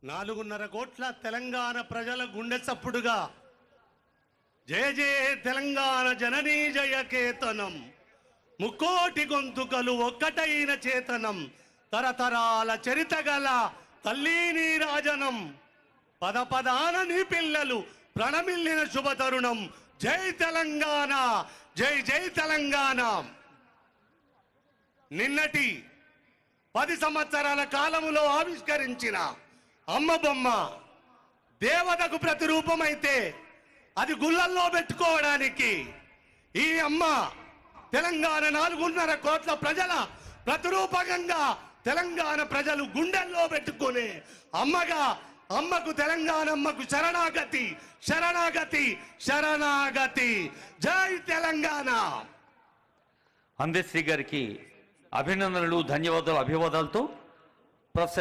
4.5 కోట్ల తెలంగాణ ప్రజల గుండె చప్పుడుగా జయ జయ తెలంగాణ జననీ జయకేతనం, ముక్కోటి గొంతుకలు ఒక్కటైన చేతనం, తరతరాల చరితగల తల్లి నీ రాజనం, పద పదాన నీ పిల్లలు ప్రణమిల్లిన శుభతరుణం. జై తెలంగాణ, జై జై తెలంగాణ. నిన్నటి 10 సంవత్సరాల కాలములో ఆవిష్కరించిన అమ్మ బొమ్మ దేవతకు ప్రతిరూపమైతే అది గుళ్ళల్లో పెట్టుకోవడానికి ఈ అమ్మ తెలంగాణ 4.5 కోట్ల ప్రజల ప్రతిరూపకంగా తెలంగాణ ప్రజలు గుండెల్లో పెట్టుకునే అమ్మగా, అమ్మకు తెలంగాణ అమ్మకు శరణాగతి శరణాగతి శరణాగతి. జై తెలంగాణ. అందశ్రీ గారికి అభినందనలు, ధన్యవాదాలు, అభివాదాలతో ప్రొఫెసర్